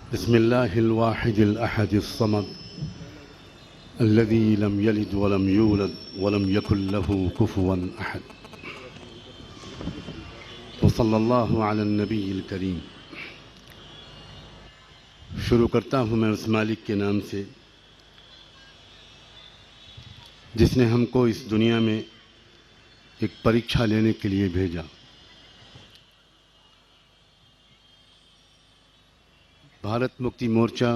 बिस्मिल्लाहिल वाहिदिल अहदिस Samad अल्लज़ी lump यलिद वलम यूलद वलम यकुल लहू कुफुवन अहद व सल्लल्लाहु अला नबील करीम। शुरू करता हूँ मैं उस मालिक के नाम से जिसने हमको इस दुनिया में एक परीक्षा लेने के लिए भेजा। भारत मुक्ति मोर्चा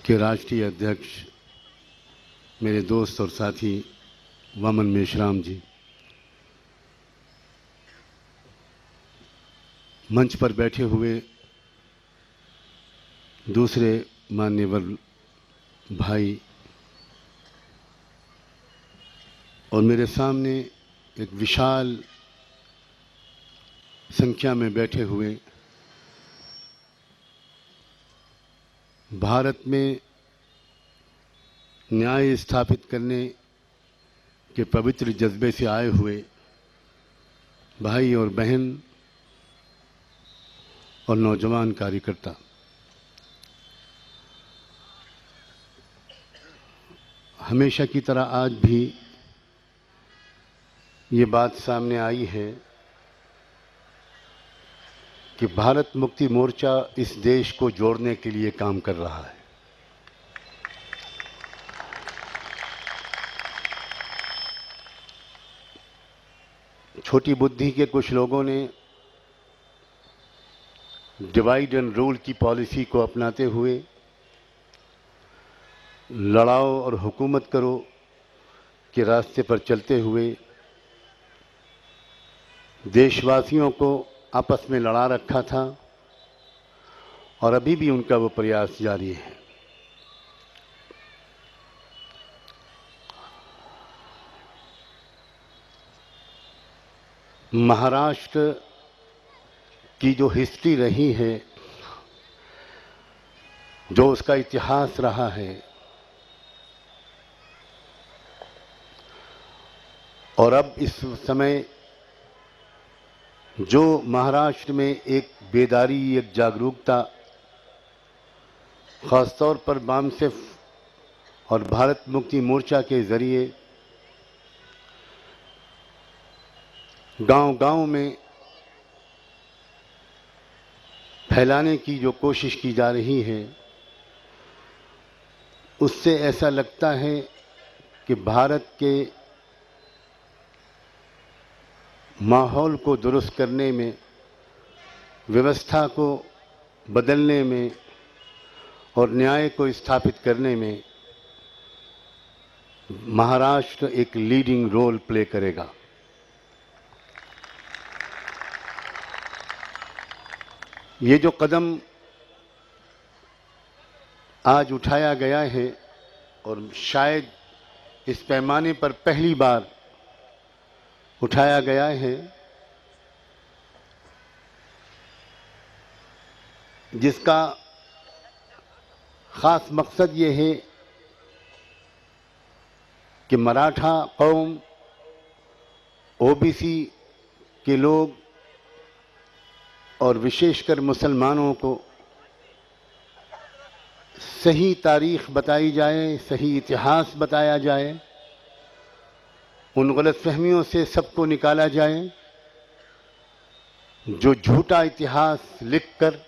के राष्ट्रीय अध्यक्ष मेरे दोस्त और साथी वामन मेश्राम जी, मंच पर बैठे हुए दूसरे मान्यवर भाई और मेरे सामने एक विशाल संख्या में बैठे हुए भारत में न्याय स्थापित करने के पवित्र जज्बे से आए हुए भाई और बहन और नौजवान कार्यकर्ता, हमेशा की तरह आज भी ये बात सामने आई है कि भारत मुक्ति मोर्चा इस देश को जोड़ने के लिए काम कर रहा है। छोटी बुद्धि के कुछ लोगों ने डिवाइड एंड रूल की पॉलिसी को अपनाते हुए लड़ाओ और हुकूमत करो के रास्ते पर चलते हुए देशवासियों को आपस में लड़ा रखा था और अभी भी उनका वो प्रयास जारी है। महाराष्ट्र की जो हिस्ट्री रही है, जो उसका इतिहास रहा है, और अब इस समय जो महाराष्ट्र में एक बेदारी, एक जागरूकता ख़ासतौर पर बामसेफ और भारत मुक्ति मोर्चा के ज़रिए गांव-गांव में फैलाने की जो कोशिश की जा रही है, उससे ऐसा लगता है कि भारत के माहौल को दुरुस्त करने में, व्यवस्था को बदलने में और न्याय को स्थापित करने में महाराष्ट्र एक लीडिंग रोल प्ले करेगा। ये जो कदम आज उठाया गया है और शायद इस पैमाने पर पहली बार उठाया गया है, जिसका ख़ास मकसद ये है कि मराठा कौम, ओबीसी के लोग और विशेषकर मुसलमानों को सही तारीख़ बताई जाए, सही इतिहास बताया जाए, उन गलतफहमियों से सबको निकाला जाए जो झूठा इतिहास लिखकर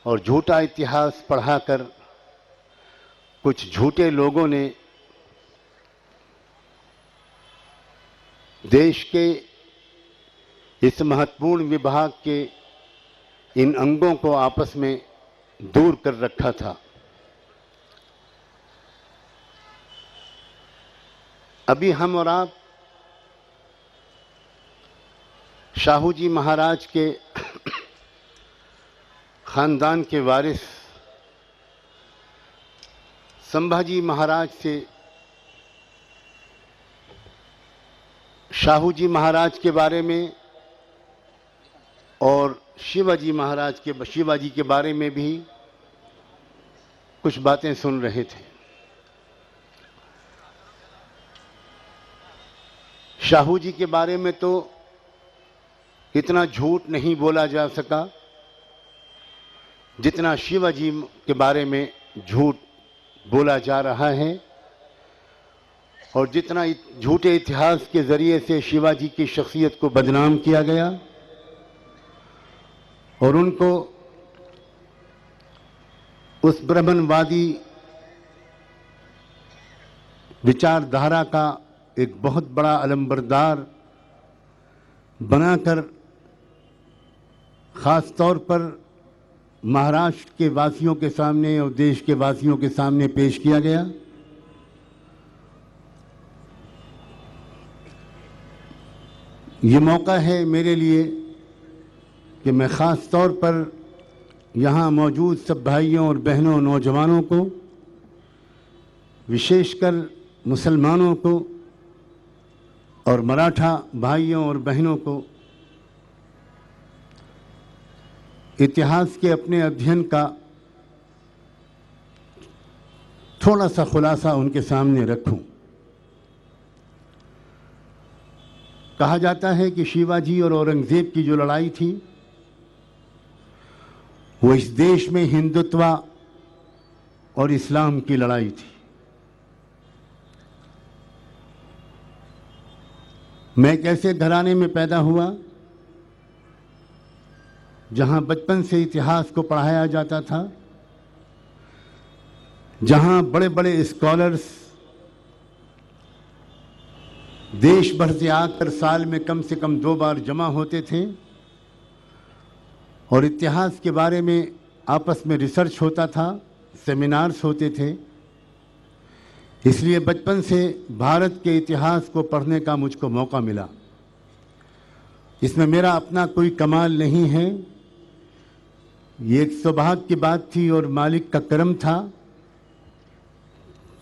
और झूठा इतिहास पढ़ाकर कुछ झूठे लोगों ने देश के इस महत्वपूर्ण विभाग के इन अंगों को आपस में दूर कर रखा था। अभी हम और आप शाहू जी महाराज के खानदान के वारिस संभाजी महाराज से शाहू जी महाराज के बारे में और शिवाजी के बारे में भी कुछ बातें सुन रहे थे। शाहू जी के बारे में तो इतना झूठ नहीं बोला जा सका जितना शिवाजी के बारे में झूठ बोला जा रहा है, और जितना झूठे इतिहास के जरिए से शिवाजी की शख्सियत को बदनाम किया गया और उनको उस ब्राह्मणवादी विचारधारा का एक बहुत बड़ा अलंबरदार बनाकर खास तौर पर महाराष्ट्र के वासियों के सामने और देश के वासियों के सामने पेश किया गया। ये मौका है मेरे लिए कि मैं ख़ास तौर पर यहाँ मौजूद सब भाइयों और बहनों नौजवानों को, विशेषकर मुसलमानों को और मराठा भाइयों और बहनों को इतिहास के अपने अध्ययन का थोड़ा सा खुलासा उनके सामने रखूं। कहा जाता है कि शिवाजी और औरंगजेब की जो लड़ाई थी वो इस देश में हिंदुत्व और इस्लाम की लड़ाई थी। मैं एक ऐसे घराने में पैदा हुआ जहां बचपन से इतिहास को पढ़ाया जाता था, जहां बड़े बड़े स्कॉलर्स देश भर से आकर साल में कम से कम 2 बार जमा होते थे और इतिहास के बारे में आपस में रिसर्च होता था, सेमिनार्स होते थे। इसलिए बचपन से भारत के इतिहास को पढ़ने का मुझको मौका मिला। इसमें मेरा अपना कोई कमाल नहीं है, ये एक सौभाग्य की बात थी और मालिक का करम था।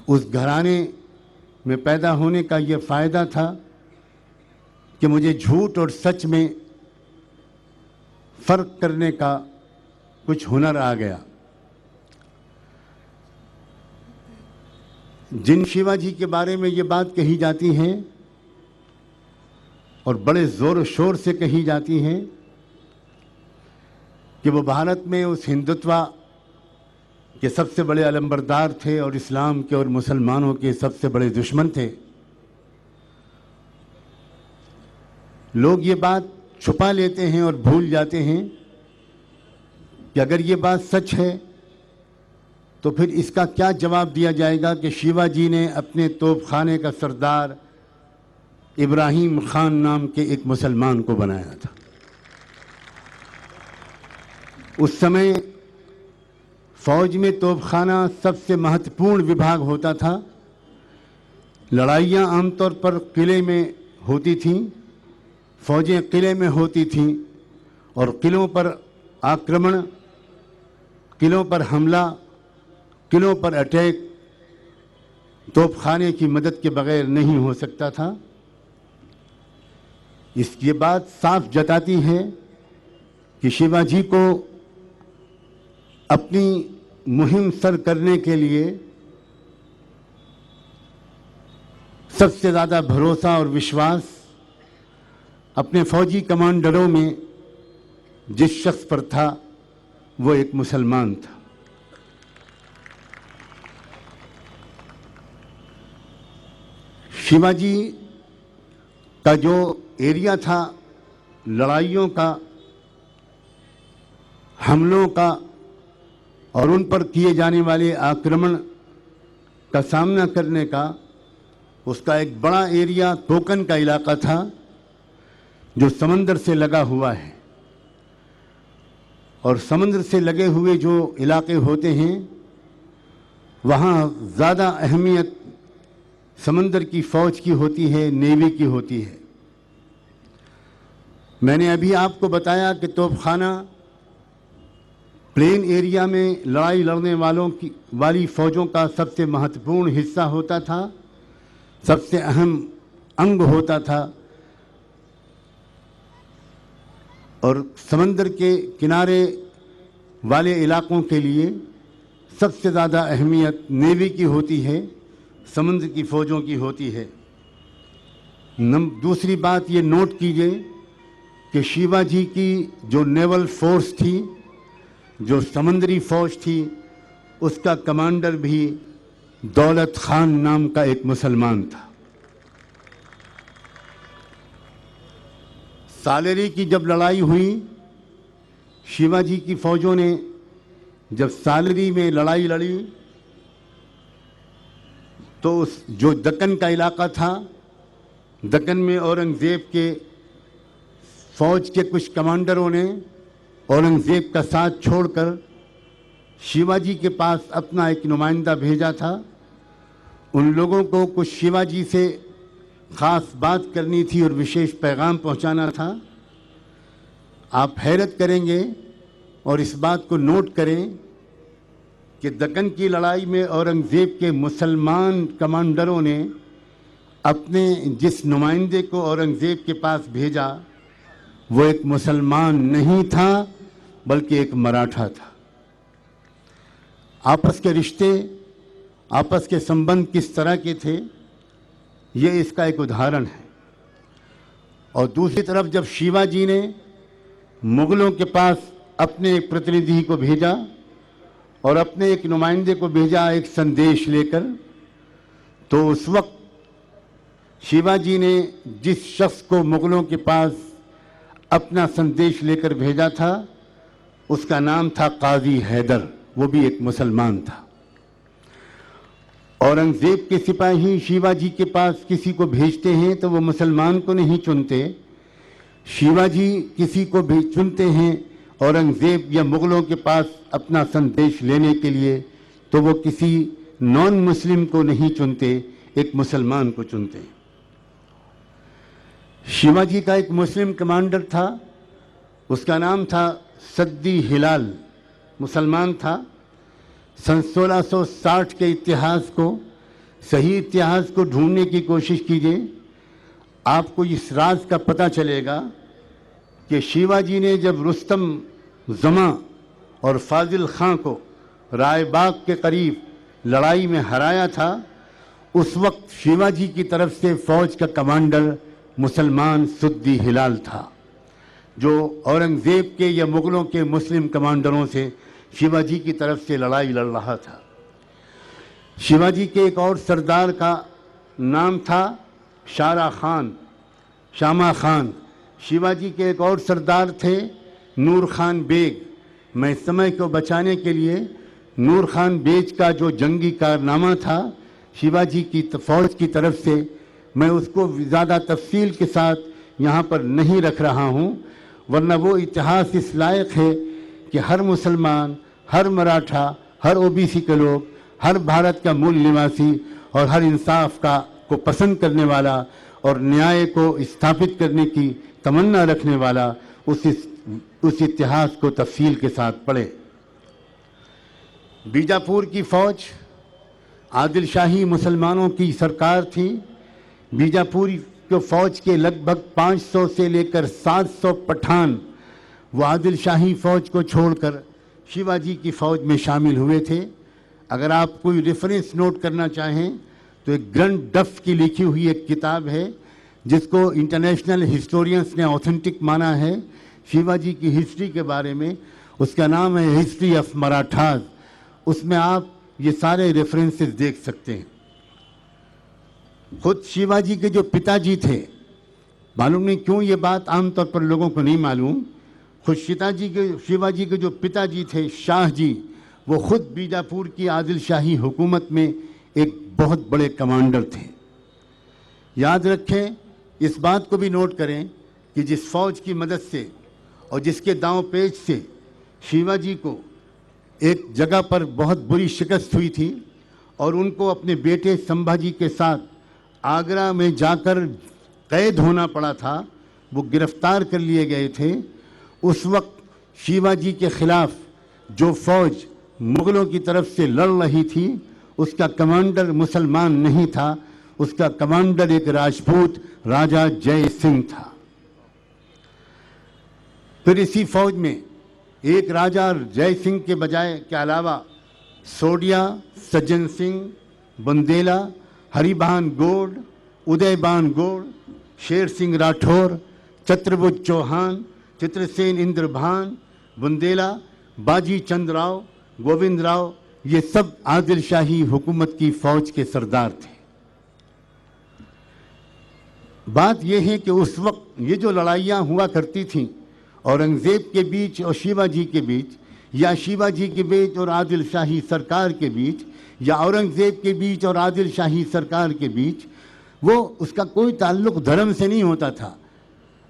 उस घराने में पैदा होने का ये फ़ायदा था कि मुझे झूठ और सच में फ़र्क करने का कुछ हुनर आ गया। जिन शिवाजी के बारे में ये बात कही जाती है और बड़े ज़ोर शोर से कही जाती है कि वो भारत में उस हिंदुत्व के सबसे बड़े अलंबरदार थे और इस्लाम के और मुसलमानों के सबसे बड़े दुश्मन थे, लोग ये बात छुपा लेते हैं और भूल जाते हैं कि अगर ये बात सच है तो फिर इसका क्या जवाब दिया जाएगा कि शिवाजी ने अपने तोपखाने का सरदार इब्राहिम खान नाम के एक मुसलमान को बनाया था। उस समय फौज में तोपखाना सबसे महत्वपूर्ण विभाग होता था। लड़ाइयाँ आमतौर पर किले में होती थीं, फौजें किले में होती थीं और किलों पर आक्रमण, किलों पर हमला, किलों पर अटैक तोपखाने की मदद के बगैर नहीं हो सकता था। ये बात साफ जताती है कि शिवाजी को अपनी मुहिम सर करने के लिए सबसे ज़्यादा भरोसा और विश्वास अपने फौजी कमांडरों में जिस शख्स पर था वो एक मुसलमान था। शिवाजी का जो एरिया था लड़ाइयों का, हमलों का और उन पर किए जाने वाले आक्रमण का सामना करने का, उसका एक बड़ा एरिया कोंकण का इलाका था जो समंदर से लगा हुआ है। और समुद्र से लगे हुए जो इलाके होते हैं वहाँ ज़्यादा अहमियत समंदर की फ़ौज की होती है, नेवी की होती है। मैंने अभी आपको बताया कि तोपखाना प्लेन एरिया में लड़ाई लड़ने वाली फ़ौजों का सबसे महत्वपूर्ण हिस्सा होता था, सबसे अहम अंग होता था। और समंदर के किनारे वाले इलाकों के लिए सबसे ज़्यादा अहमियत नेवी की होती है, समुद्र की फ़ौजों की होती है। दूसरी बात ये नोट कीजिए कि शिवाजी की जो नेवल फोर्स थी, जो समुद्री फौज थी, उसका कमांडर भी दौलत खान नाम का एक मुसलमान था। सालेरी की जब लड़ाई हुई, शिवाजी की फौजों ने जब सालेरी में लड़ाई लड़ी तो उस जो दक्कन का इलाका था, दक्कन में औरंगज़ेब के फौज के कुछ कमांडरों ने औरंगज़ेब का साथ छोड़कर शिवाजी के पास अपना एक नुमाइंदा भेजा था। उन लोगों को कुछ शिवाजी से ख़ास बात करनी थी और विशेष पैगाम पहुंचाना था। आप हैरत करेंगे और इस बात को नोट करें कि दक्कन की लड़ाई में औरंगज़ेब के मुसलमान कमांडरों ने अपने जिस नुमाइंदे को औरंगज़ेब के पास भेजा वो एक मुसलमान नहीं था बल्कि एक मराठा था। आपस के रिश्ते, आपस के संबंध किस तरह के थे, ये इसका एक उदाहरण है। और दूसरी तरफ जब शिवाजी ने मुगलों के पास अपने एक प्रतिनिधि को भेजा और अपने एक नुमाइंदे को भेजा एक संदेश लेकर, तो उस वक्त शिवाजी ने जिस शख्स को मुगलों के पास अपना संदेश लेकर भेजा था उसका नाम था काजी हैदर, वो भी एक मुसलमान था। औरंगज़ेब के सिपाही शिवाजी के पास किसी को भेजते हैं तो वो मुसलमान को नहीं चुनते, शिवाजी किसी को भी चुनते हैं औरंगज़ेब या मुग़लों के पास अपना संदेश लेने के लिए, तो वो किसी नॉन मुस्लिम को नहीं चुनते, एक मुसलमान को चुनते हैं। शिवाजी का एक मुस्लिम कमांडर था, उसका नाम था सद्दी हिलाल, मुसलमान था। सन 1660 के इतिहास को, सही इतिहास को ढूंढने की कोशिश कीजिए, आपको इस राज का पता चलेगा कि शिवाजी ने जब रुस्तम जमा और फाजिल खां को रायबाग के करीब लड़ाई में हराया था, उस वक्त शिवाजी की तरफ से फौज का कमांडर मुसलमान सद्दी हिलाल था, जो औरंगज़ेब के या मुग़लों के मुस्लिम कमांडरों से शिवाजी की तरफ से लड़ाई लड़ रहा था। शिवाजी के एक और सरदार का नाम था शामा खान। शिवाजी के एक और सरदार थे नूर खान बेग। मैं समय को बचाने के लिए नूर खान बेग का जो जंगी कारनामा था शिवाजी की फौज की तरफ से, मैं उसको ज़्यादा तफसील के साथ यहाँ पर नहीं रख रहा हूँ, वरना वो इतिहास इस लायक है कि हर मुसलमान, हर मराठा, हर ओबीसी के लोग, हर भारत का मूल निवासी और हर इंसाफ को पसंद करने वाला और न्याय को स्थापित करने की तमन्ना रखने वाला उस इतिहास को तफसील के साथ पढ़े। बीजापुर की फौज आदिल शाही मुसलमानों की सरकार थी। बीजापुर के फौज के लगभग 500 से लेकर 700 पठान वो आदिल शाही फौज को छोड़कर शिवाजी की फौज में शामिल हुए थे। अगर आप कोई रेफरेंस नोट करना चाहें तो एक ग्रैंड डफ की लिखी हुई एक किताब है जिसको इंटरनेशनल हिस्टोरियंस ने ऑथेंटिक माना है शिवाजी की हिस्ट्री के बारे में, उसका नाम है हिस्ट्री ऑफ मराठाज। उसमें आप ये सारे रेफरेंसेस देख सकते हैं। खुद शिवाजी के जो पिताजी थे, मालूम नहीं क्यों ये बात आमतौर पर लोगों को नहीं मालूम, खुद शिवाजी के जो पिताजी थे शाह जी, वो खुद बीजापुर की आदिल शाही हुकूमत में एक बहुत बड़े कमांडर थे। याद रखें, इस बात को भी नोट करें कि जिस फौज की मदद से और जिसके दांव पेच से शिवाजी को एक जगह पर बहुत बुरी शिकस्त हुई थी और उनको अपने बेटे संभाजी के साथ आगरा में जाकर कैद होना पड़ा था, वो गिरफ्तार कर लिए गए थे। उस वक्त शिवाजी के खिलाफ जो फौज मुग़लों की तरफ से लड़ रही थी उसका कमांडर मुसलमान नहीं था, उसका कमांडर एक राजपूत राजा जय सिंह था। फिर इसी फौज में एक राजा जय सिंह के बजाय के अलावा सोडिया, सज्जन सिंह, बुंदेला, हरिभान गोड़, उदयबान गोड़, शेर सिंह राठौर, छत्रभुज चौहान, चित्रसेन इंद्रभान, बुंदेला, बाजी चंद्रराव, गोविंद राव, ये सब आदिल शाही हुकूमत की फौज के सरदार थे। बात यह है कि उस वक्त ये जो लड़ाइयाँ हुआ करती थीं औरंगज़ेब के बीच और शिवाजी के बीच, या शिवाजी के बीच और आदिल शाही सरकार के बीच, या औरंगज़ेब के बीच और आदिल शाही सरकार के बीच, वो उसका कोई ताल्लुक़ धर्म से नहीं होता था।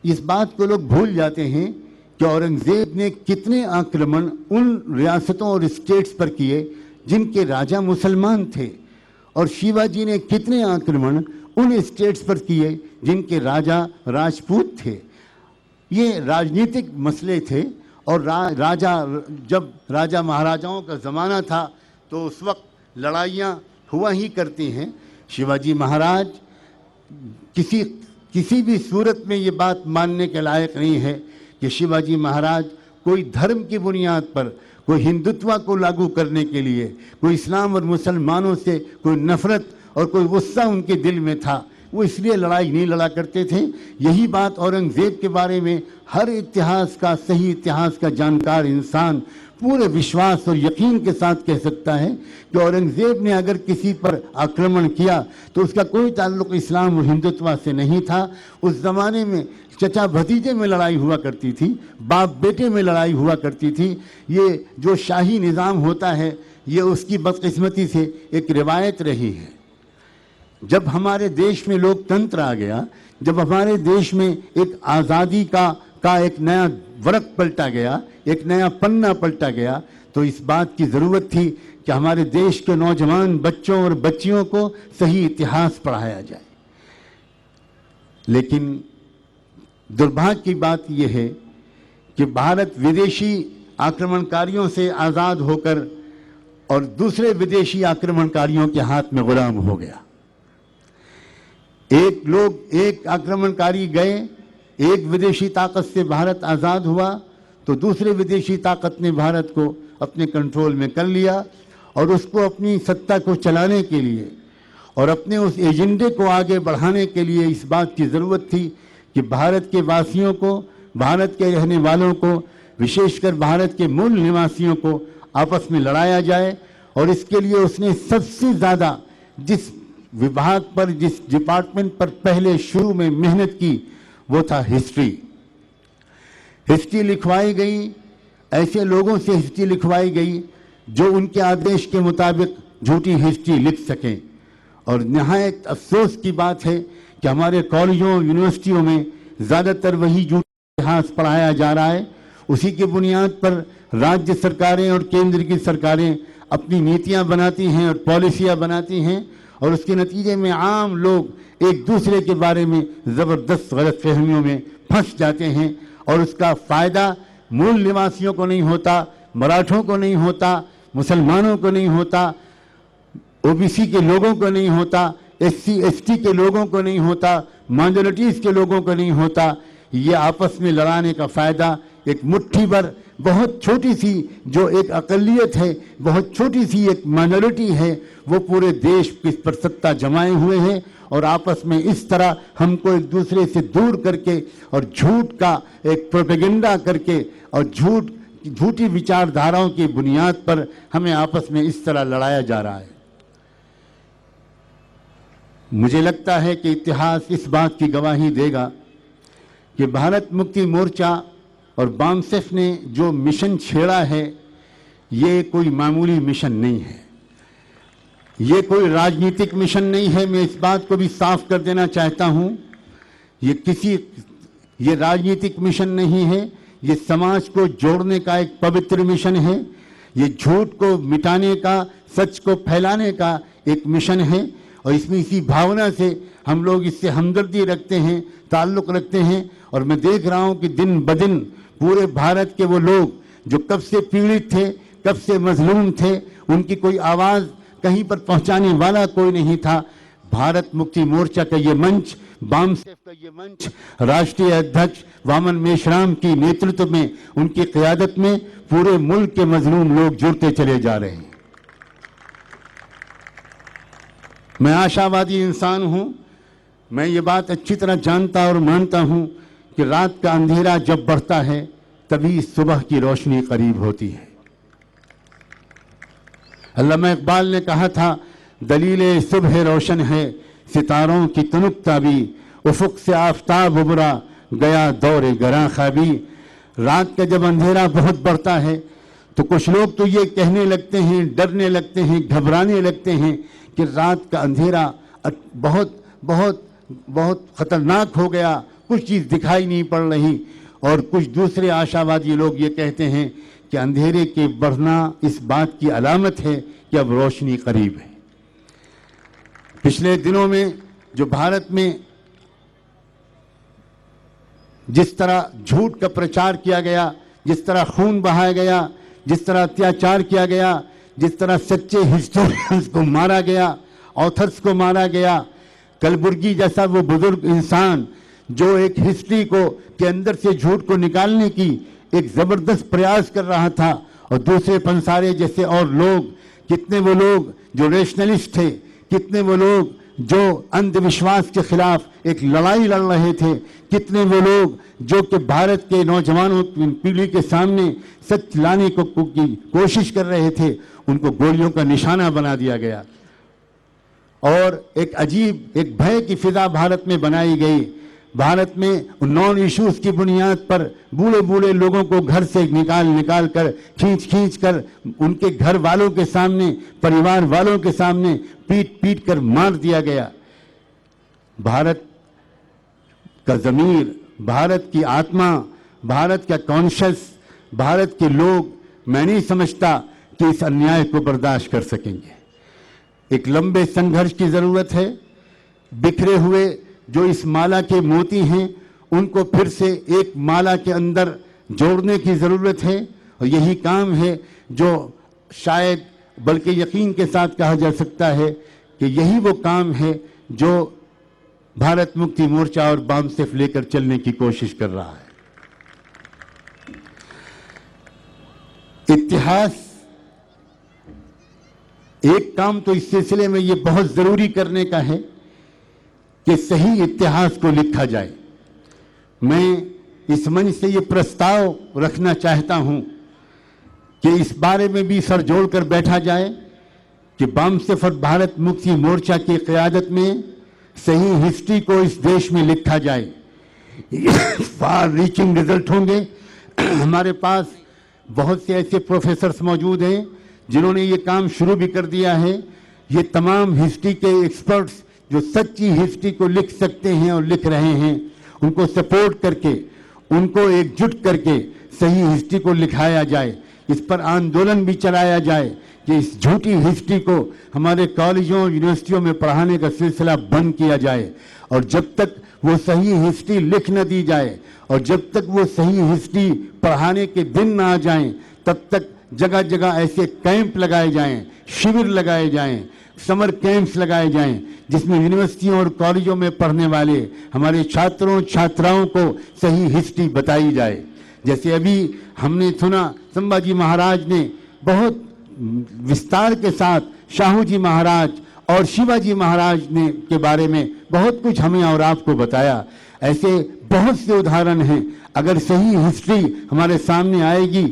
इस बात को लोग भूल जाते हैं कि औरंगज़ेब ने कितने आक्रमण उन रियासतों और स्टेट्स पर किए जिनके राजा मुसलमान थे, और शिवाजी ने कितने आक्रमण उन स्टेट्स पर किए जिनके राजा राजपूत थे। ये राजनीतिक मसले थे, और जब राजा महाराजाओं का ज़माना था तो उस वक्त लड़ाइयाँ हुआ ही करती हैं। शिवाजी महाराज किसी भी सूरत में ये बात मानने के लायक नहीं है कि शिवाजी महाराज कोई धर्म की बुनियाद पर, कोई हिंदुत्व को लागू करने के लिए, कोई इस्लाम और मुसलमानों से कोई नफ़रत और कोई गुस्सा उनके दिल में था, वो इसलिए लड़ाई नहीं लड़ा करते थे। यही बात औरंगज़ेब के बारे में हर इतिहास का, सही इतिहास का जानकार इंसान पूरे विश्वास और यकीन के साथ कह सकता है कि औरंगज़ेब ने अगर किसी पर आक्रमण किया तो उसका कोई ताल्लुक़ इस्लाम और हिंदुत्व से नहीं था। उस ज़माने में चचा भतीजे में लड़ाई हुआ करती थी, बाप बेटे में लड़ाई हुआ करती थी। ये जो शाही निज़ाम होता है, ये उसकी बदकिस्मती से एक रिवायत रही है। जब हमारे देश में लोकतंत्र आ गया, जब हमारे देश में एक आज़ादी का एक नया वरक पलटा गया, एक नया पन्ना पलटा गया, तो इस बात की ज़रूरत थी कि हमारे देश के नौजवान बच्चों और बच्चियों को सही इतिहास पढ़ाया जाए। लेकिन दुर्भाग्य की बात यह है कि भारत विदेशी आक्रमणकारियों से आज़ाद होकर और दूसरे विदेशी आक्रमणकारियों के हाथ में गुलाम हो गया। एक आक्रमणकारी गए, एक विदेशी ताकत से भारत आज़ाद हुआ, तो दूसरे विदेशी ताकत ने भारत को अपने कंट्रोल में कर लिया, और उसको अपनी सत्ता को चलाने के लिए और अपने उस एजेंडे को आगे बढ़ाने के लिए इस बात की ज़रूरत थी कि भारत के वासियों को, भारत के रहने वालों को, विशेषकर भारत के मूल निवासियों को आपस में लड़ाया जाए। और इसके लिए उसने सबसे ज़्यादा जिस विभाग पर, जिस डिपार्टमेंट पर पहले शुरू में मेहनत की, वो था हिस्ट्री। हिस्ट्री लिखवाई गई, ऐसे लोगों से हिस्ट्री लिखवाई गई जो उनके आदेश के मुताबिक झूठी हिस्ट्री लिख सकें। और नहायत अफसोस की बात है कि हमारे कॉलेजों यूनिवर्सिटियों में ज़्यादातर वही झूठा इतिहास पढ़ाया जा रहा है। उसी की बुनियाद पर राज्य सरकारें और केंद्र की सरकारें अपनी नीतियां बनाती हैं और पॉलिसियां बनाती हैं, और उसके नतीजे में आम लोग एक दूसरे के बारे में ज़बरदस्त गलतफहमियों में फंस जाते हैं, और उसका फ़ायदा मूल निवासियों को नहीं होता, मराठों को नहीं होता, मुसलमानों को नहीं होता, ओबीसी के लोगों को नहीं होता, एससी एसटी के लोगों को नहीं होता, माइनॉरिटीज़ के लोगों को नहीं होता। ये आपस में लड़ाने का फ़ायदा एक मुट्ठी भर, बहुत छोटी सी जो एक अक़लियत है, बहुत छोटी सी एक माइनॉरिटी है, वो पूरे देश पर सत्ता जमाए हुए हैं, और आपस में इस तरह हमको एक दूसरे से दूर करके और झूठ का एक प्रोपेगेंडा करके और झूठी विचारधाराओं की बुनियाद पर हमें आपस में इस तरह लड़ाया जा रहा है। मुझे लगता है कि इतिहास इस बात की गवाही देगा कि भारत मुक्ति मोर्चा और बामसेफ ने जो मिशन छेड़ा है, ये कोई मामूली मिशन नहीं है, ये कोई राजनीतिक मिशन नहीं है। मैं इस बात को भी साफ कर देना चाहता हूँ, ये राजनीतिक मिशन नहीं है, ये समाज को जोड़ने का एक पवित्र मिशन है, ये झूठ को मिटाने का, सच को फैलाने का एक मिशन है। और इसमें इसी भावना से हम लोग इससे हमदर्दी रखते हैं, ताल्लुक़ रखते हैं। और मैं देख रहा हूँ कि दिन ब दिन पूरे भारत के वो लोग जो कब से पीड़ित थे, कब से मजलूम थे, उनकी कोई आवाज़ कहीं पर पहुंचाने वाला कोई नहीं था। भारत मुक्ति मोर्चा का ये मंच, बामसेफ का ये मंच, राष्ट्रीय अध्यक्ष वामन मेश्राम की नेतृत्व में, उनकी क़यादत में पूरे मुल्क के मजलूम लोग जुड़ते चले जा रहे हैं। मैं आशावादी इंसान हूँ। मैं ये बात अच्छी तरह जानता और मानता हूँ कि रात का अंधेरा जब बढ़ता है तभी सुबह की रोशनी करीब होती है। अल्लामा इकबाल ने कहा था, दलील सुबह रोशन है सितारों की तुनुकता भी, उफुक से आफताब उभरा गया दौरे गरा ख्वाबी। रात का जब अंधेरा बहुत बढ़ता है तो कुछ लोग तो ये कहने लगते हैं, डरने लगते हैं, घबराने लगते हैं कि रात का अंधेरा बहुत बहुत बहुत खतरनाक हो गया, कुछ चीज़ दिखाई नहीं पड़ रही। और कुछ दूसरे आशावादी लोग ये कहते हैं कि अंधेरे के बढ़ना इस बात की अलामत है कि अब रोशनी करीब है। पिछले दिनों में जो भारत में जिस तरह झूठ का प्रचार किया गया, जिस तरह खून बहाया गया, जिस तरह अत्याचार किया गया, जिस तरह सच्चे हिस्टोरियंस को मारा गया, ऑथर्स को मारा गया, कलबुर्गी जैसा वो बुजुर्ग इंसान जो एक हिस्ट्री को के अंदर से झूठ को निकालने की एक ज़बरदस्त प्रयास कर रहा था, और दूसरे पंसारे जैसे और लोग, कितने वो लोग जो रेशनलिस्ट थे, कितने वो लोग जो अंधविश्वास के खिलाफ एक लड़ाई लड़ रहे थे, कितने वो लोग जो कि भारत के नौजवानों पीढ़ी के सामने सच लाने को की कोशिश कर रहे थे, उनको गोलियों का निशाना बना दिया गया। और एक अजीब एक भय की फिजा भारत में बनाई गई। भारत में नॉन इश्यूज की बुनियाद पर बूढ़े बूढ़े लोगों को घर से निकाल कर खींच कर उनके घर वालों के सामने, परिवार वालों के सामने पीट कर मार दिया गया। भारत का ज़मीर, भारत की आत्मा, भारत का कॉन्शियस, भारत के लोग, मैं नहीं समझता कि इस अन्याय को बर्दाश्त कर सकेंगे। एक लंबे संघर्ष की ज़रूरत है। बिखरे हुए जो इस माला के मोती हैं उनको फिर से एक माला के अंदर जोड़ने की ज़रूरत है, और यही काम है जो शायद बल्कि यकीन के साथ कहा जा सकता है कि यही वो काम है जो भारत मुक्ति मोर्चा और बामसेफ लेकर चलने की कोशिश कर रहा है। इतिहास, एक काम तो इस सिलसिले में ये बहुत ज़रूरी करने का है कि सही इतिहास को लिखा जाए। मैं इस मंच से ये प्रस्ताव रखना चाहता हूं कि इस बारे में भी सर जोड़ कर बैठा जाए कि बामसेफ और भारत मुक्ति मोर्चा की क़यादत में सही हिस्ट्री को इस देश में लिखा जाए। फार रीचिंग रिजल्ट होंगे। हमारे पास बहुत से ऐसे प्रोफेसर्स मौजूद हैं जिन्होंने ये काम शुरू भी कर दिया है। ये तमाम हिस्ट्री के एक्सपर्ट्स जो सच्ची हिस्ट्री को लिख सकते हैं और लिख रहे हैं, उनको सपोर्ट करके, उनको एकजुट करके सही हिस्ट्री को लिखाया जाए। इस पर आंदोलन भी चलाया जाए कि इस झूठी हिस्ट्री को हमारे कॉलेजों यूनिवर्सिटियों में पढ़ाने का सिलसिला बंद किया जाए। और जब तक वो सही हिस्ट्री लिख न दी जाए और जब तक वो सही हिस्ट्री पढ़ाने के दिन ना आ जाएं, तब तक जगह जगह ऐसे कैंप लगाए जाएं, शिविर लगाए जाएं, समर कैंप्स लगाए जाएं, जिसमें यूनिवर्सिटियों और कॉलेजों में पढ़ने वाले हमारे छात्रों छात्राओं को सही हिस्ट्री बताई जाए। जैसे अभी हमने सुना, संभाजी महाराज ने बहुत विस्तार के साथ शाहू जी महाराज और शिवाजी महाराज ने के बारे में बहुत कुछ हमें और आपको बताया। ऐसे बहुत से उदाहरण हैं। अगर सही हिस्ट्री हमारे सामने आएगी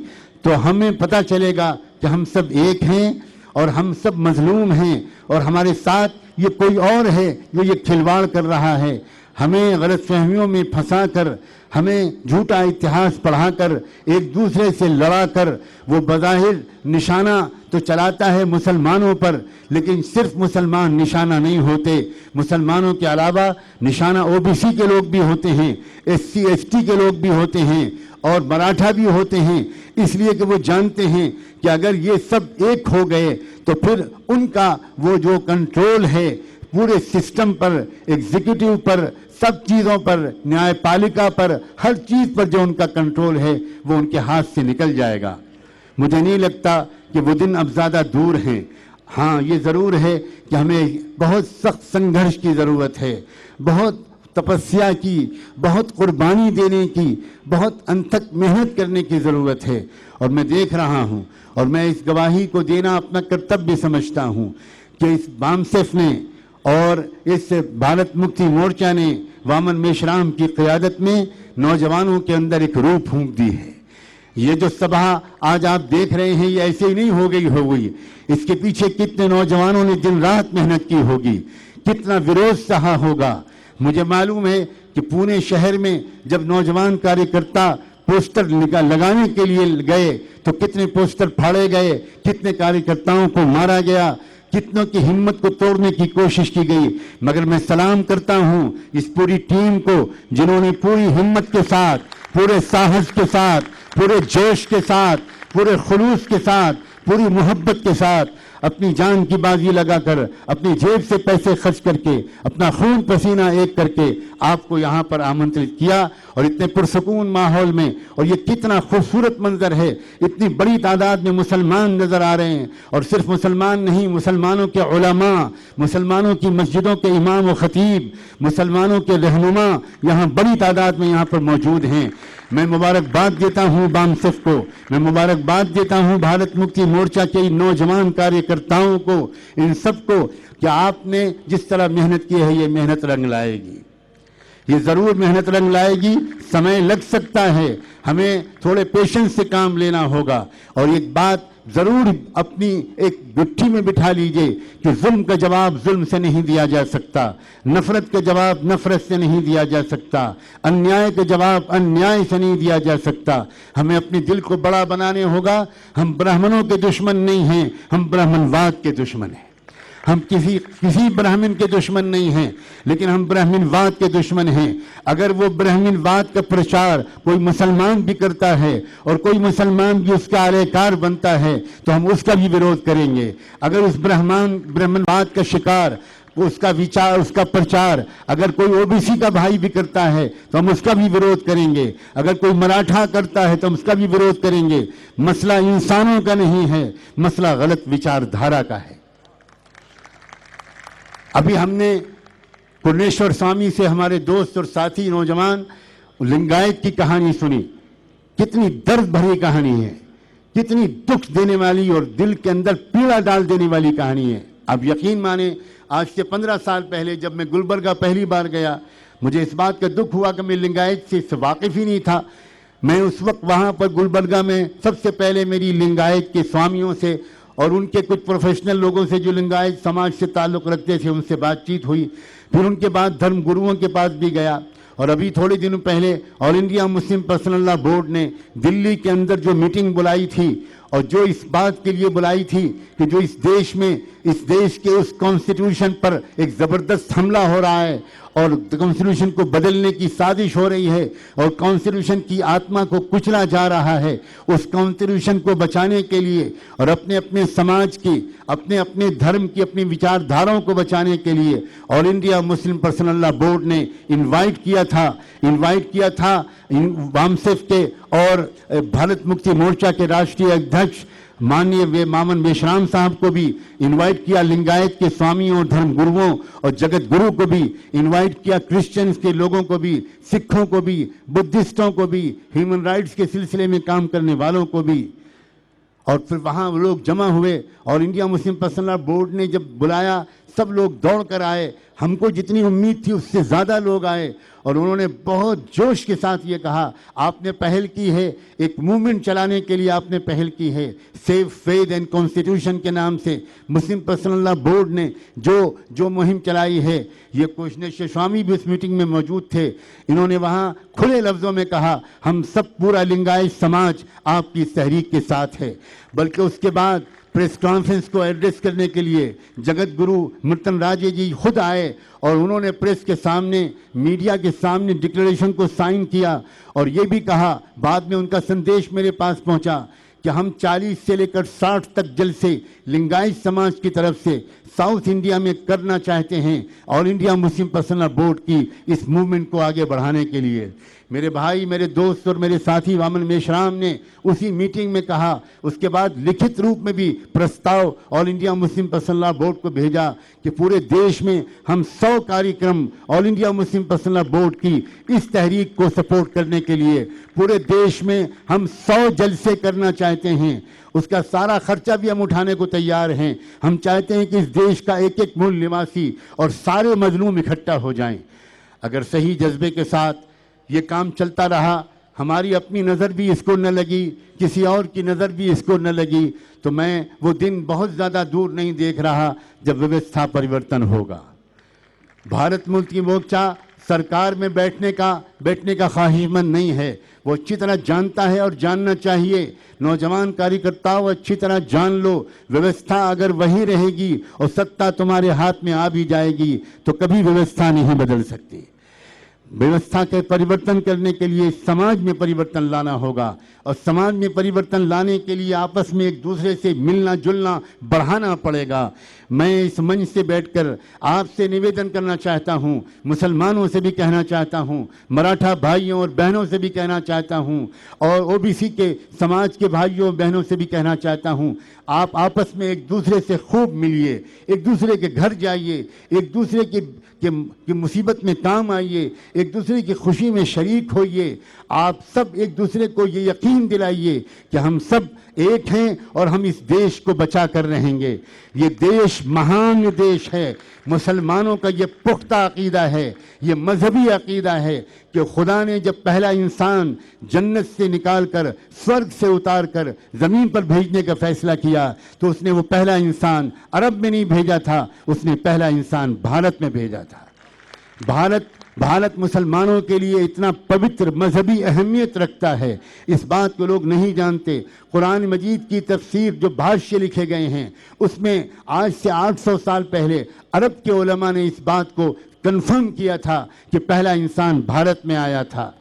तो हमें पता चलेगा कि हम सब एक हैं और हम सब मजलूम हैं, और हमारे साथ ये कोई और है जो ये खिलवाड़ कर रहा है, हमें गलतफहमियों में फंसाकर, हमें झूठा इतिहास पढ़ाकर, एक दूसरे से लड़ाकर वो बज़ाहिर निशाना तो चलाता है मुसलमानों पर, लेकिन सिर्फ मुसलमान निशाना नहीं होते। मुसलमानों के अलावा निशाना ओबीसी के लोग भी होते हैं, एससी एसटी के लोग भी होते हैं और मराठा भी होते हैं, इसलिए कि वो जानते हैं कि अगर ये सब एक हो गए तो फिर उनका वो जो कंट्रोल है पूरे सिस्टम पर, एग्जीक्यूटिव पर, सब चीज़ों पर, न्यायपालिका पर, हर चीज़ पर जो उनका कंट्रोल है वो उनके हाथ से निकल जाएगा। मुझे नहीं लगता कि वो दिन अब ज़्यादा दूर हैं। हाँ, ये ज़रूर है कि हमें बहुत सख्त संघर्ष की ज़रूरत है, बहुत तपस्या की, बहुत कुर्बानी देने की, बहुत अनथक मेहनत करने की ज़रूरत है। और मैं देख रहा हूँ और मैं इस गवाही को देना अपना कर्तव्य समझता हूँ कि इस बामसेफ ने और इस भारत मुक्ति मोर्चा ने वामन मेश्राम की क़यादत में नौजवानों के अंदर एक रूह फूंक दी है। ये जो सभा आज आप देख रहे हैं, ये ऐसे ही नहीं हो गई। इसके पीछे कितने नौजवानों ने दिन रात मेहनत की होगी, कितना विरोध सहा होगा। मुझे मालूम है कि पुणे शहर में जब नौजवान कार्यकर्ता पोस्टर लगाने के लिए गए तो कितने पोस्टर फाड़े गए, कितने कार्यकर्ताओं को मारा गया, कितनों की हिम्मत को तोड़ने की कोशिश की गई। मगर मैं सलाम करता हूं इस पूरी टीम को, जिन्होंने पूरी हिम्मत के साथ, पूरे साहस के साथ, पूरे जोश के साथ, पूरे खुलूस के साथ, पूरी मोहब्बत के साथ अपनी जान की बाजी लगाकर, अपनी जेब से पैसे खर्च करके, अपना खून पसीना एक करके आपको यहाँ पर आमंत्रित किया और इतने पुरसकून माहौल में। और ये कितना खूबसूरत मंजर है, इतनी बड़ी तादाद में मुसलमान नजर आ रहे हैं। और सिर्फ मुसलमान नहीं, मुसलमानों के उलमा, मुसलमानों की मस्जिदों के इमाम व खतीब, मुसलमानों के रहनुमा यहाँ बड़ी तादाद में यहाँ पर मौजूद हैं। मैं मुबारकबाद देता हूँ बामसेफ को, मैं मुबारकबाद देता हूँ भारत मुक्ति मोर्चा के इन नौजवान कार्यकर्ताओं को, इन सबको, कि आपने जिस तरह मेहनत की है ये मेहनत रंग लाएगी, ये जरूर मेहनत रंग लाएगी। समय लग सकता है, हमें थोड़े पेशेंस से काम लेना होगा। और एक बात जरूर अपनी एक गुत्थी में बिठा लीजिए कि जुल्म का जवाब जुल्म से नहीं दिया जा सकता, नफरत का जवाब नफरत से नहीं दिया जा सकता, अन्याय का जवाब अन्याय से नहीं दिया जा सकता। हमें अपने दिल को बड़ा बनाने होगा। हम ब्राह्मणों के दुश्मन नहीं हैं, हम ब्राह्मणवाद के दुश्मन हैं। हम किसी ब्राह्मण के दुश्मन नहीं हैं, लेकिन हम ब्राह्मणवाद के दुश्मन हैं। अगर वो ब्राह्मणवाद का प्रचार कोई मुसलमान भी करता है और कोई मुसलमान भी उसका आलेकार बनता है तो हम उसका भी विरोध करेंगे। अगर उस ब्राह्मणवाद का शिकार, उसका विचार, उसका प्रचार अगर कोई ओबीसी का भाई भी करता है तो हम उसका भी विरोध करेंगे। अगर कोई मराठा करता है तो हम उसका भी विरोध करेंगे। मसला इंसानों का नहीं है, मसला गलत विचारधारा का है। अभी हमने पूर्णेश्वर स्वामी से, हमारे दोस्त और साथी नौजवान, लिंगायत की कहानी सुनी। कितनी दर्द भरी कहानी है, कितनी दुख देने वाली और दिल के अंदर पीड़ा डाल देने वाली कहानी है। अब यकीन माने, आज से 15 साल पहले जब मैं गुलबर्गा पहली बार गया, मुझे इस बात का दुख हुआ कि मैं लिंगायत से वाकिफ ही नहीं था। मैं उस वक्त वहाँ पर गुलबर्गा में सबसे पहले मेरी लिंगायत के स्वामियों से और उनके कुछ प्रोफेशनल लोगों से जो लिंगायत समाज से ताल्लुक़ रखते थे उनसे बातचीत हुई। फिर उनके बाद धर्म गुरुओं के पास भी गया। और अभी थोड़े दिनों पहले all India Muslim personal law board ने दिल्ली के अंदर जो मीटिंग बुलाई थी, और जो इस बात के लिए बुलाई थी कि जो इस देश में, इस देश के उस कॉन्स्टिट्यूशन पर एक ज़बरदस्त हमला हो रहा है और कॉन्स्टिट्यूशन को बदलने की साजिश हो रही है और कॉन्स्टिट्यूशन की आत्मा को कुचला जा रहा है, उस कॉन्स्टिट्यूशन को बचाने के लिए और अपने अपने समाज की, अपने अपने धर्म की, अपनी विचारधाराओं को बचाने के लिए all India Muslim personal law board ने इनवाइट किया था बामसेफ के और भारत मुक्ति मोर्चा के राष्ट्रीय अध्यक्ष माननीय मामन मेश्राम साहब को भी इनवाइट किया, लिंगायत के स्वामियों और धर्म गुरुओं और जगत गुरु को भी इनवाइट किया, क्रिश्चियंस के लोगों को भी, सिखों को भी, बुद्धिस्टों को भी, ह्यूमन राइट्स के सिलसिले में काम करने वालों को भी। और फिर वहाँ लोग जमा हुए और India Muslim personal law board ने जब बुलाया, सब लोग दौड़ कर आए। हमको जितनी उम्मीद थी उससे ज़्यादा लोग आए और उन्होंने बहुत जोश के साथ ये कहा, आपने पहल की है, एक मूवमेंट चलाने के लिए आपने पहल की है, सेव फेथ एंड कॉन्स्टिट्यूशन के नाम से मुस्लिम पर्सनल लॉ बोर्ड ने जो मुहिम चलाई है। ये पूर्णेश्वर स्वामी भी उस मीटिंग में मौजूद थे। इन्होंने वहाँ खुले लफ्ज़ों में कहा, हम सब पूरा लिंगायत समाज आपकी इस तहरीक के साथ है। बल्कि उसके बाद प्रेस कॉन्फ्रेंस को एड्रेस करने के लिए जगत गुरु मुर्तन राजे जी खुद आए और उन्होंने प्रेस के सामने, मीडिया के सामने डिक्लेरेशन को साइन किया और ये भी कहा, बाद में उनका संदेश मेरे पास पहुंचा कि हम 40 से लेकर 60 तक जलसे लिंगायत समाज की तरफ से साउथ इंडिया में करना चाहते हैं, all India Muslim personal law board की इस मूवमेंट को आगे बढ़ाने के लिए। मेरे भाई, मेरे दोस्त और मेरे साथी वामन मेश्राम ने उसी मीटिंग में कहा, उसके बाद लिखित रूप में भी प्रस्ताव all India Muslim personal law board को भेजा कि पूरे देश में हम 100 कार्यक्रम all India Muslim personal law board की इस तहरीक को सपोर्ट करने के लिए पूरे देश में हम 100 जलसे करना चाहते हैं। उसका सारा खर्चा भी हम उठाने को तैयार हैं। हम चाहते हैं कि इस देश का एक एक मूल निवासी और सारे मजलूम इकट्ठा हो जाएं। अगर सही जज्बे के साथ ये काम चलता रहा, हमारी अपनी नज़र भी इसको न लगी, किसी और की नज़र भी इसको न लगी, तो मैं वो दिन बहुत ज़्यादा दूर नहीं देख रहा जब व्यवस्था परिवर्तन होगा। भारत मुक्ति मोर्चा सरकार में बैठने का ख्वाहिशमंद नहीं है। वो अच्छी तरह जानता है और जानना चाहिए। नौजवान कार्यकर्ताओं, अच्छी तरह जान लो, व्यवस्था अगर वही रहेगी और सत्ता तुम्हारे हाथ में आ भी जाएगी तो कभी व्यवस्था नहीं बदल सकती। व्यवस्था के परिवर्तन करने के लिए समाज में परिवर्तन लाना होगा, और समाज में परिवर्तन लाने के लिए आपस में एक दूसरे से मिलना जुलना बढ़ाना पड़ेगा। मैं इस मंच से बैठकर आपसे निवेदन करना चाहता हूं, मुसलमानों से भी कहना चाहता हूं, मराठा भाइयों और बहनों से भी कहना चाहता हूं, और ओबीसी के समाज के भाइयों और बहनों से भी कहना चाहता हूं, आप आपस में एक दूसरे से खूब मिलिए, एक दूसरे के घर जाइए, एक दूसरे की मुसीबत में काम आइए, एक दूसरे की खुशी में शरीक होइए। आप सब एक दूसरे को ये यकीन दिलाइए कि हम सब एक हैं और हम इस देश को बचा कर रहेंगे। ये देश महान देश है। मुसलमानों का ये पुख्ता अकीदा है, ये मजहबी अकीदा है कि खुदा ने जब पहला इंसान जन्नत से निकाल कर, स्वर्ग से उतार कर ज़मीन पर भेजने का फैसला किया तो उसने वो पहला इंसान अरब में नहीं भेजा था, उसने पहला इंसान भारत में भेजा था। भारत मुसलमानों के लिए इतना पवित्र मजहबी अहमियत रखता है, इस बात को लोग नहीं जानते। कुरान मजीद की तफसीर जो भाष्य लिखे गए हैं उसमें आज से 800 साल पहले अरब के उलमा ने इस बात को कन्फर्म किया था कि पहला इंसान भारत में आया था।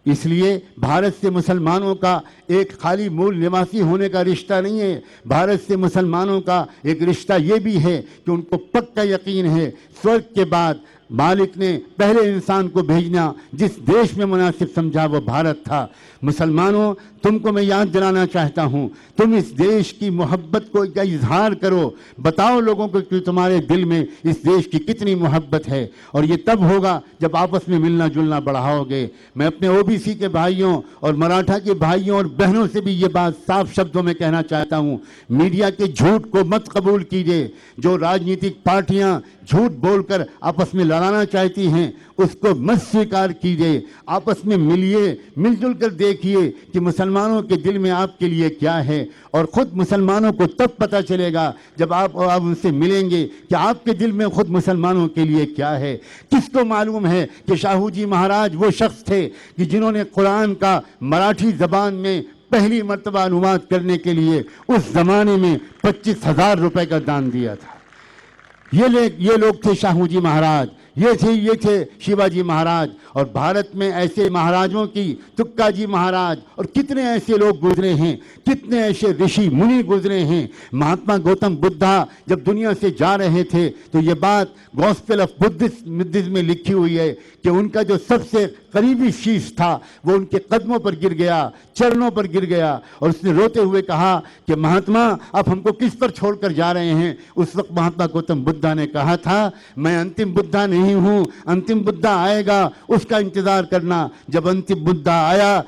इसलिए भारत से मुसलमानों का एक खाली मूल निवासी होने का रिश्ता नहीं है, भारत से मुसलमानों का एक रिश्ता ये भी है कि उनको पक्का यकीन है स्वर्ग के बाद मालिक ने पहले इंसान को भेजना जिस देश में मुनासिब समझा वो भारत था। मुसलमानों, तुमको मैं याद दिलाना चाहता हूँ, तुम इस देश की मोहब्बत को का इजहार करो, बताओ लोगों को कि तुम्हारे दिल में इस देश की कितनी मोहब्बत है, और ये तब होगा जब आपस में मिलना जुलना बढ़ाओगे। मैं अपने ओबीसी के भाइयों और मराठा के भाइयों और बहनों से भी ये बात साफ शब्दों में कहना चाहता हूँ, मीडिया के झूठ को मत कबूल कीजिए। जो राजनीतिक पार्टियां झूठ बोलकर आपस में लड़ाना चाहती हैं उसको मत स्वीकार कीजिए। आपस में मिलिए, मिलजुल कर देखिए कि मुसलमानों के दिल में आपके लिए क्या है, और ख़ुद मुसलमानों को तब पता चलेगा जब आप उनसे मिलेंगे कि आपके दिल में ख़ुद मुसलमानों के लिए क्या है। किसको मालूम है कि शाहू जी महाराज वो शख्स थे कि जिन्होंने कुरान का मराठी ज़बान में पहली मर्तबा अनुवाद करने के लिए उस ज़माने में 25,000 रुपए का दान दिया था। ये लोग थे शाहू जी महाराज, ये थे शिवाजी महाराज। और भारत में ऐसे महाराजों की, तुक्का जी महाराज और कितने ऐसे लोग गुजरे हैं, कितने ऐसे ऋषि मुनि गुजरे हैं। महात्मा गौतम बुद्धा जब दुनिया से जा रहे थे तो ये बात गॉस्पेल ऑफ बुद्धिज्म में लिखी हुई है कि उनका जो सबसे करीबी शीश था वो उनके कदमों पर गिर गया, चरणों पर गिर गया, और उसने रोते हुए कहा कि महात्मा आप हमको किस पर छोड़कर जा रहे हैं। उस वक्त महात्मा गौतम बुद्धा ने कहा था, मैं अंतिम बुद्धा नहीं हूँ, अंतिम बुद्धा आएगा उसका इंतजार करना। जब अंतिम बुद्धा आएगा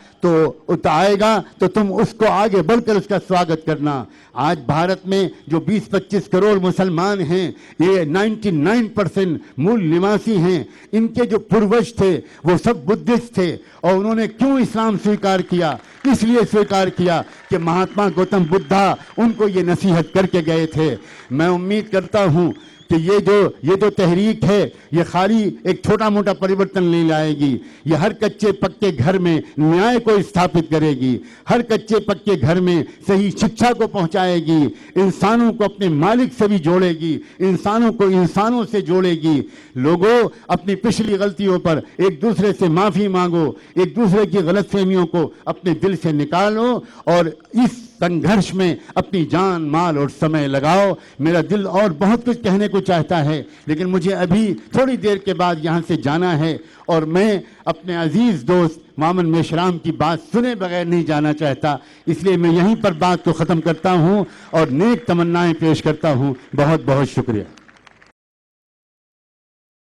तो तुम उसको आगे बढ़कर उसका स्वागत करना। आज भारत में जो 20-25 करोड़ मुसलमान हैं, ये 99% मूल निवासी हैं। इनके जो पूर्वज थे वो सब बुद्धिस्ट थे, और उन्होंने क्यों इस्लाम स्वीकार किया? इसलिए स्वीकार किया कि महात्मा गौतम बुद्धा उनको ये नसीहत करके गए थे। मैं उम्मीद करता हूँ कि ये जो तहरीक है ये खाली एक छोटा मोटा परिवर्तन नहीं लाएगी, ये हर कच्चे पक्के घर में न्याय को स्थापित करेगी, हर कच्चे पक्के घर में सही शिक्षा को पहुंचाएगी, इंसानों को अपने मालिक से भी जोड़ेगी, इंसानों को इंसानों से जोड़ेगी। लोगों, अपनी पिछली गलतियों पर एक दूसरे से माफ़ी मांगो, एक दूसरे की गलतफहमियों को अपने दिल से निकालो और इस संघर्ष में अपनी जान, माल और समय लगाओ। मेरा दिल और बहुत कुछ कहने को चाहता है, लेकिन मुझे अभी थोड़ी देर के बाद यहाँ से जाना है, और मैं अपने अजीज दोस्त मामन मेश्राम की बात सुने बगैर नहीं जाना चाहता। इसलिए मैं यहीं पर बात को ख़त्म करता हूँ और नेक तमन्नाएं पेश करता हूँ। बहुत बहुत शुक्रिया।